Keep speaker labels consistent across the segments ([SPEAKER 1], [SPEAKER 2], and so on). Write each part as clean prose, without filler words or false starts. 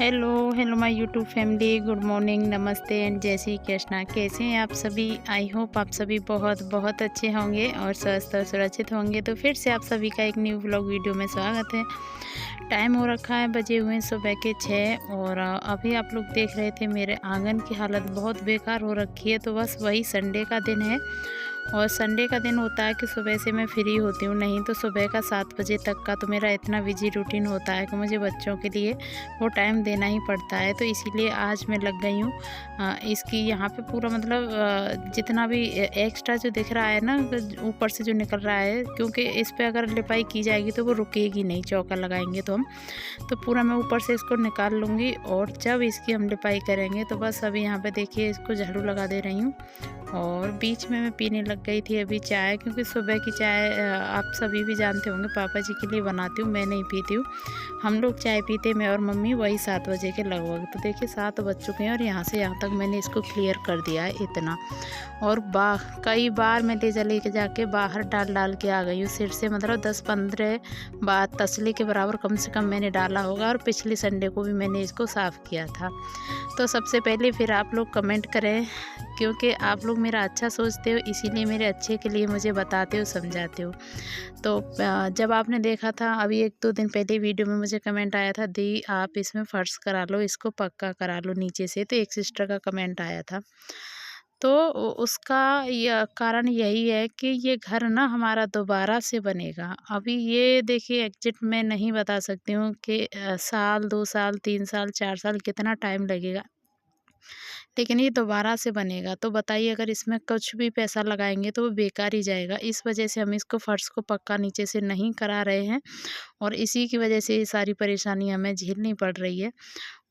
[SPEAKER 1] Hello hello my YouTube family, good morning, नमस्ते and जय श्री कृष्णा। कैसे हैं आप सभी? आई होप आप सभी बहुत बहुत अच्छे होंगे और स्वस्थ और सुरक्षित होंगे। तो फिर से आप सभी का एक न्यू व्लॉग वीडियो में स्वागत है। टाइम हो रखा है, बजे हुए हैं सुबह के 6 और अभी आप लोग देख रहे थे मेरे आंगन की हालत बहुत बेकार हो रखी है। तो बस वही संडे का दिन है और संडे का दिन होता है कि सुबह से मैं फ्री होती हूँ, नहीं तो सुबह का 7 बजे तक का तो मेरा इतना बिजी रूटीन होता है कि मुझे बच्चों के लिए वो टाइम देना ही पड़ता है। तो इसीलिए आज मैं लग गई हूँ इसकी यहाँ पे पूरा मतलब जितना भी एक्स्ट्रा जो दिख रहा है ना, ऊपर से जो निकल रहा है, क्योंकि इस पे अगर लिपाई की जाएगी तो वो रुकेगी नहीं, चौका लगाएंगे तो हम तो पूरा मैं ऊपर से इसको निकाल लूँगी और जब इसकी हम लिपाई करेंगे तो बस अभी यहाँ पे देखिए इसको झाड़ू लगा दे रही हूँ। और बीच में मैं पीने लग गई थी अभी चाय, क्योंकि सुबह की चाय आप सभी भी जानते होंगे पापा जी के लिए बनाती हूँ, मैं नहीं पीती हूँ। हम लोग चाय पीते, मैं और मम्मी, वही 7 बजे के लगभग। तो देखिए 7 बज चुके हैं और यहाँ से यहाँ तक मैंने इसको क्लियर कर दिया है इतना। और कई बार मैं ले के जाके बाहर डाल डाल के आ गई हूँ सिर से, मतलब 10-15 बार तसले के बराबर कम से कम मैंने डाला होगा। और पिछले संडे को भी मैंने इसको साफ़ किया था। तो सबसे पहले फिर आप लोग कमेंट करें, क्योंकि आप लोग मेरा अच्छा सोचते हो, इसीलिए मेरे अच्छे के लिए मुझे बताते हो, समझाते हो। तो जब आपने देखा था अभी 1-2 दिन पहले वीडियो में मुझे कमेंट आया था, दी आप इसमें फ़र्श करा लो, इसको पक्का करा लो नीचे से, तो एक सिस्टर का कमेंट आया था। तो उसका कारण यही है कि ये घर ना हमारा दोबारा से बनेगा। अभी ये देखिए एग्ज़ैक्ट मैं नहीं बता सकती हूँ कि साल, 2 साल, 3 साल, 4 साल कितना टाइम लगेगा। लेकिन ये दोबारा से बनेगा, तो बताइए अगर इसमें कुछ भी पैसा लगाएँगे तो वो बेकार ही जाएगा। इस वजह से हम इसको फर्श को पक्का नीचे से नहीं करा रहे हैं और इसी की वजह से ये सारी परेशानी हमें झेलनी पड़ रही है।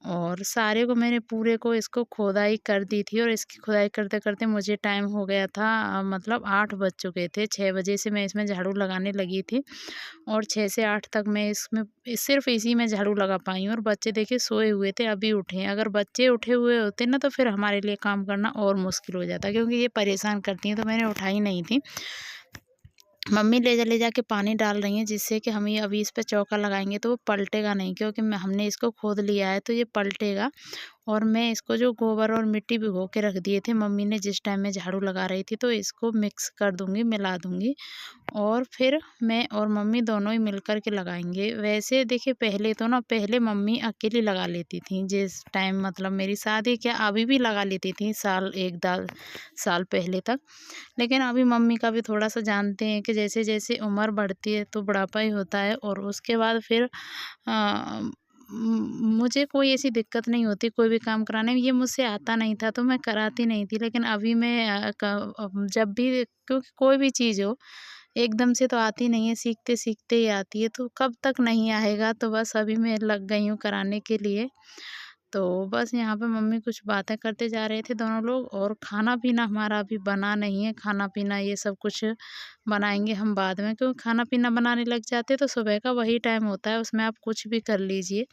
[SPEAKER 1] और सारे को मैंने पूरे को इसको खोदाई कर दी थी और इसकी खुदाई करते-करते मुझे टाइम हो गया था, मतलब 8 बज चुके थे। 6 बजे से मैं इसमें झाड़ू लगाने लगी थी और 6 से 8 तक मैं इसमें सिर्फ़ इसी में झाड़ू लगा पाई हूँ। और बच्चे देखिए सोए हुए थे, अभी उठे हैं। अगर बच्चे उठे हुए होते ना तो फिर हमारे लिए काम करना और मुश्किल हो जाता, क्योंकि ये परेशान करती हैं, तो मैंने उठाई नहीं थी। मम्मी ले जाके पानी डाल रही हैं, जिससे कि हम ये अभी इस पे चौका लगाएँगे तो वो पलटेगा नहीं, क्योंकि हमने इसको खोद लिया है तो ये पलटेगा। और मैं इसको जो गोबर और मिट्टी भिगो के रख दिए थे मम्मी ने जिस टाइम मैं झाड़ू लगा रही थी, तो इसको मिक्स कर दूँगी, मिला दूँगी और फिर मैं और मम्मी दोनों ही मिल कर के लगाएँगे। वैसे देखिए पहले मम्मी अकेली लगा लेती थीं, जिस टाइम मतलब मेरी शादी, क्या अभी भी लगा लेती थीं, साल 1 दा साल पहले तक। लेकिन अभी मम्मी का भी थोड़ा-सा जानते हैं कि जैसे-जैसे उम्र बढ़ती है तो बुढ़ापा ही होता है और उसके बाद फिर मुझे कोई ऐसी दिक्कत नहीं होती कोई भी काम कराने में। ये मुझसे आता नहीं था तो मैं कराती नहीं थी, लेकिन अभी मैं जब भी, क्योंकि कोई भी चीज़ हो एकदम से तो आती नहीं है, सीखते-सीखते ही आती है, तो कब तक नहीं आएगा। तो बस अभी मैं लग गई हूँ कराने के लिए। तो बस यहाँ पे मम्मी कुछ बातें करते जा रहे थे दोनों लोग, और खाना-पीना हमारा अभी बना नहीं है। खाना-पीना ये सब कुछ बनाएँगे हम बाद में, क्योंकि खाना-पीना बनाने लग जाते हैं तो सुबह का वही टाइम होता है, उसमें आप कुछ भी कर लीजिए।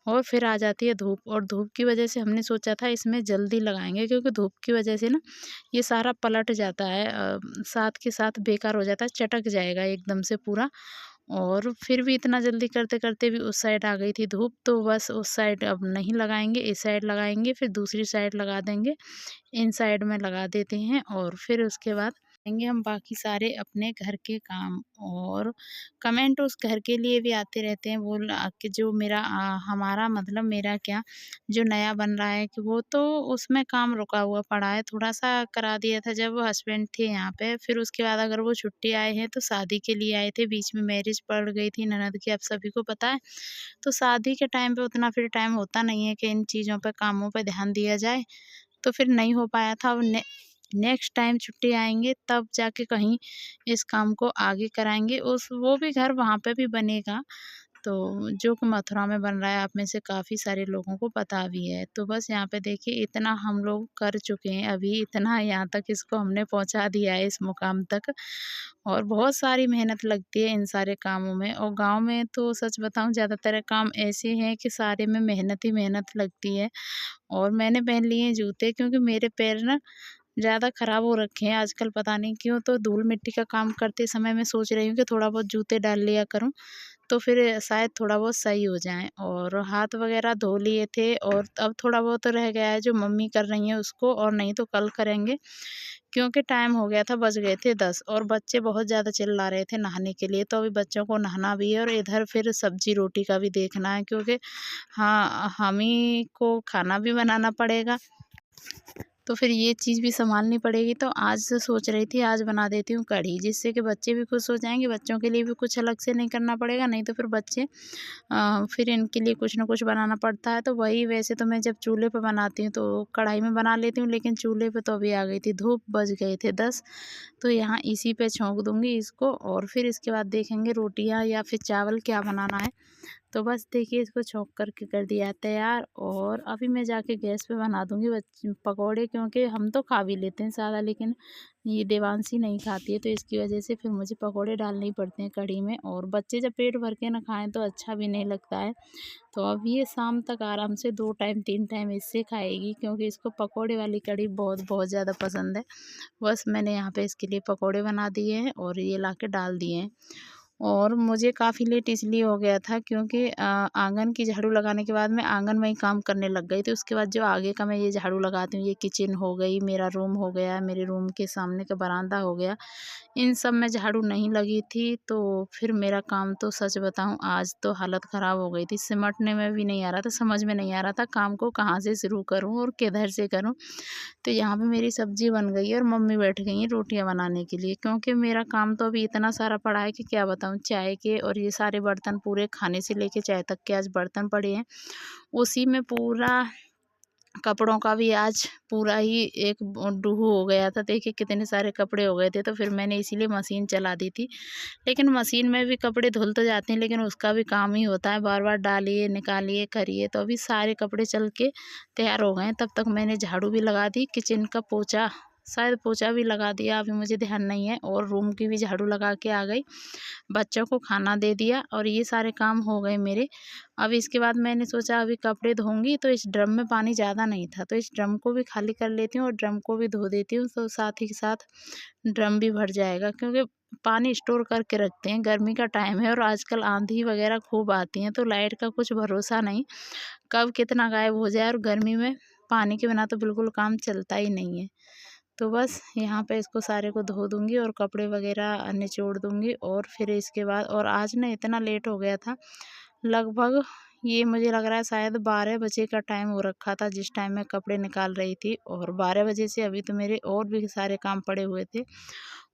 [SPEAKER 1] और फिर आ जाती है धूप, और धूप की वजह से हमने सोचा था इसमें जल्दी लगाएँगे, क्योंकि धूप की वजह से ना ये सारा पलट जाता है, साथ के साथ बेकार हो जाता है, चटक जाएगा एकदम से पूरा। और फिर भी इतना जल्दी करते-करते भी उस साइड आ गई थी धूप, तो बस उस साइड अब नहीं लगाएँगे, इस साइड लगाएँगे, फिर दूसरी साइड लगा देंगे। इन साइड में लगा देते हैं और फिर उसके बाद करेंगे हम बाकी सारे अपने घर के काम। और कमेंट उस घर के लिए भी आते रहते हैं, कि जो मेरा हमारा मतलब मेरा क्या, जो नया बन रहा है, कि वो तो उसमें काम रुका हुआ पड़ा है। थोड़ा-सा करा दिया था जब हस्बैंड थे यहाँ पे, फिर उसके बाद अगर वो छुट्टी आए हैं तो शादी के लिए आए थे, बीच में मैरिज पड़ गई थी ननद की, आप सभी को पता है। तो शादी के टाइम पे उतना फिर टाइम होता नहीं है कि इन चीज़ों पे, कामों पे ध्यान दिया जाए, तो फिर नहीं हो पाया था। अब नेक्स्ट टाइम छुट्टी आएँगे तब जाके कहीं इस काम को आगे कराएँगे। वो भी घर वहाँ पे भी बनेगा, तो जो कि मथुरा में बन रहा है, आप में से काफ़ी सारे लोगों को पता भी है। तो बस यहाँ पे देखिए इतना हम लोग कर चुके हैं, अभी इतना यहाँ तक इसको हमने पहुँचा दिया है इस मुकाम तक। और बहुत सारी मेहनत लगती है इन सारे कामों में, और गाँव में तो सच बताऊँ ज़्यादातर काम ऐसे हैं कि सारे में मेहनत ही मेहनत लगती है। और मैंने पहन लिए हैं जूते, क्योंकि मेरे पैर ना ज़्यादा ख़राब हो रखे हैं आजकल, पता नहीं क्यों। तो धूल मिट्टी का काम करते समय मैं सोच रही हूँ कि थोड़ा बहुत जूते डाल लिया करूँ, तो फिर शायद थोड़ा बहुत सही हो जाए। और हाथ वगैरह धो लिए थे और अब थोड़ा बहुत रह गया है जो मम्मी कर रही हैं उसको, और नहीं तो कल करेंगे, क्योंकि टाइम हो गया था, बज गए थे 10 और बच्चे बहुत ज़्यादा चिल्ला रहे थे नहाने के लिए। तो अभी बच्चों को नहाना भी है और इधर फिर सब्जी रोटी का भी देखना है, क्योंकि हाँ, हम ही को खाना भी बनाना पड़ेगा, तो फिर ये चीज़ भी सँभालनी पड़ेगी। तो आज से सोच रही थी आज बना देती हूँ कढ़ी, जिससे कि बच्चे भी खुश हो जाएँगे, बच्चों के लिए भी कुछ अलग से नहीं करना पड़ेगा, नहीं तो फिर बच्चे फिर इनके लिए कुछ ना कुछ बनाना पड़ता है। तो वही, वैसे तो मैं जब चूल्हे पे बनाती हूँ तो कढ़ाई में बना लेती हूँ, लेकिन चूल्हे पे तो अभी आ गई थी धूप, बज गए थे 10, तो यहाँ इसी पे छोंक दूँगी इसको और फिर इसके बाद देखेंगे रोटियाँ या फिर चावल क्या बनाना है। तो बस देखिए इसको छौंक करके कर दिया है तैयार, और अभी मैं जाके गैस पे बना दूँगी पकौड़े, क्योंकि हम तो खा भी लेते हैं सादा, लेकिन ये देवांशी नहीं खाती है, तो इसकी वजह से फिर मुझे पकौड़े डालने ही पड़ते हैं कढ़ी में। और बच्चे जब पेट भर के ना खाएं तो अच्छा भी नहीं लगता है। तो अब ये शाम तक आराम से 2 टाइम 3 टाइम इससे खाएगी, क्योंकि इसको पकौड़े वाली कढ़ी बहुत बहुत ज़्यादा पसंद है। बस मैंने यहाँ पे इसके लिए पकौड़े बना दिए हैं और ये ला के डाल दिए हैं। और मुझे काफ़ी लेट इसलिए हो गया था क्योंकि आंगन की झाड़ू लगाने के बाद मैं आंगन में ही काम करने लग गई थी। उसके बाद जो आगे का मैं ये झाड़ू लगाती हूँ, ये किचन हो गई, मेरा रूम हो गया, मेरे रूम के सामने का बरामदा हो गया, इन सब में झाड़ू नहीं लगी थी। तो फिर मेरा काम तो सच बताऊँ आज तो हालत ख़राब हो गई थी, सिमटने में भी नहीं आ रहा था, समझ में नहीं आ रहा था काम को कहाँ से शुरू करूँ और किधर से करूँ। तो यहाँ पे मेरी सब्ज़ी बन गई है और मम्मी बैठ गई हैं रोटियाँ बनाने के लिए, क्योंकि मेरा काम तो अभी इतना सारा पड़ा है कि क्या बताऊँ। चाय के और ये सारे बर्तन, पूरे खाने से लेके चाय तक के आज बर्तन पड़े हैं, उसी में पूरा कपड़ों का भी आज पूरा ही एक डूहू हो गया था। देखिए कितने सारे कपड़े हो गए थे, तो फिर मैंने इसीलिए मशीन चला दी थी। लेकिन मशीन में भी कपड़े धुल तो जाते हैं, लेकिन उसका भी काम ही होता है, बार बार डालिए निकालिए करिए। तो अभी सारे कपड़े चल के तैयार हो गए हैं, तब तक मैंने झाड़ू भी लगा दी, किचन का पोछा, शायद पोछा भी लगा दिया, अभी मुझे ध्यान नहीं है, और रूम की भी झाड़ू लगा के आ गई, बच्चों को खाना दे दिया और ये सारे काम हो गए मेरे। अब इसके बाद मैंने सोचा अभी कपड़े धोऊंगी, तो इस ड्रम में पानी ज़्यादा नहीं था, तो इस ड्रम को भी खाली कर लेती हूँ और ड्रम को भी धो देती हूँ, तो साथ ही साथ ड्रम भी भर जाएगा, क्योंकि पानी स्टोर करके रखते हैं, गर्मी का टाइम है और आजकल आंधी वगैरह खूब आती हैं, तो लाइट का कुछ भरोसा नहीं, कब कितना गायब हो जाए। और गर्मी में पानी के बिना तो बिल्कुल काम चलता ही नहीं है। तो बस यहाँ पे इसको सारे को धो दूँगी और कपड़े वगैरह निचोड़ दूँगी, और फिर इसके बाद, और आज ना इतना लेट हो गया था, लगभग ये मुझे लग रहा है शायद 12 बजे का टाइम हो रखा था जिस टाइम मैं कपड़े निकाल रही थी, और 12 बजे से अभी तो मेरे और भी सारे काम पड़े हुए थे।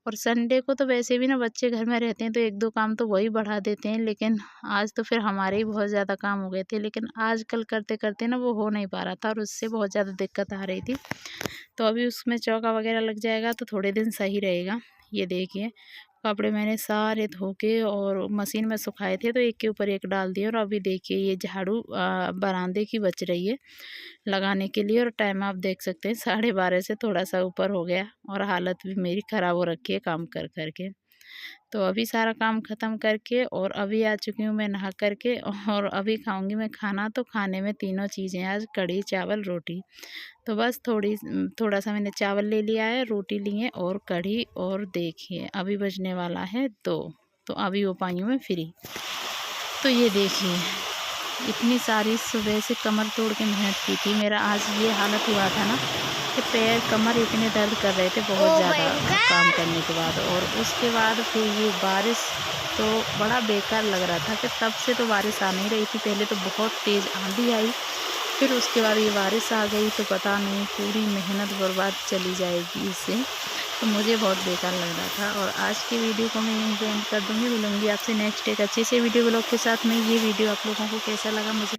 [SPEAKER 1] और संडे को तो वैसे भी ना बच्चे घर में रहते हैं तो 1-2 काम तो वही बढ़ा देते हैं, लेकिन आज तो फिर हमारे ही बहुत ज़्यादा काम हो गए थे, लेकिन आजकल करते-करते ना वो हो नहीं पा रहा था और उससे बहुत ज़्यादा दिक्कत आ रही थी। तो अभी उसमें चौका वगैरह लग जाएगा तो थोड़े दिन सही रहेगा। ये देखिए कपड़े मैंने सारे धो के और मशीन में सुखाए थे, तो एक के ऊपर एक डाल दिए, और अभी देखिए ये झाड़ू बरामदे की बच रही है लगाने के लिए, और टाइम आप देख सकते हैं 12:30 से थोड़ा सा ऊपर हो गया, और हालत भी मेरी ख़राब हो रखी है काम कर कर के। तो अभी सारा काम ख़त्म करके और अभी आ चुकी हूँ मैं नहा कर के, और अभी खाऊंगी मैं खाना। तो खाने में तीनों चीज़ें आज कढ़ी चावल रोटी। तो बस थोड़ा सा मैंने चावल ले लिया है, रोटी ली है और कढ़ी, और देखिए अभी बजने वाला है 2, तो अभी हो पाई हूँ मैं फ्री। तो ये देखिए इतनी सारी सुबह से कमर तोड़ के मेहनत की थी, मेरा आज ये हालत हुआ था ना कि पैर कमर इतने दर्द कर रहे थे बहुत ज़्यादा काम करने के बाद। और उसके बाद फिर ये बारिश तो बड़ा बेकार लग रहा था कि तब से तो बारिश आ नहीं रही थी, पहले तो बहुत तेज़ आंधी आई, फिर उसके बाद ये बारिश आ गई, तो पता नहीं पूरी मेहनत बर्बाद चली जाएगी इससे, तो मुझे बहुत बेकार लग रहा था। और आज की वीडियो को मैं यहीं पे एंड कर दूँगी, मिलूँगी आपसे नेक्स्ट एक अच्छे से वीडियो ब्लॉग के साथ में। ये वीडियो आप लोगों को कैसा लगा मुझे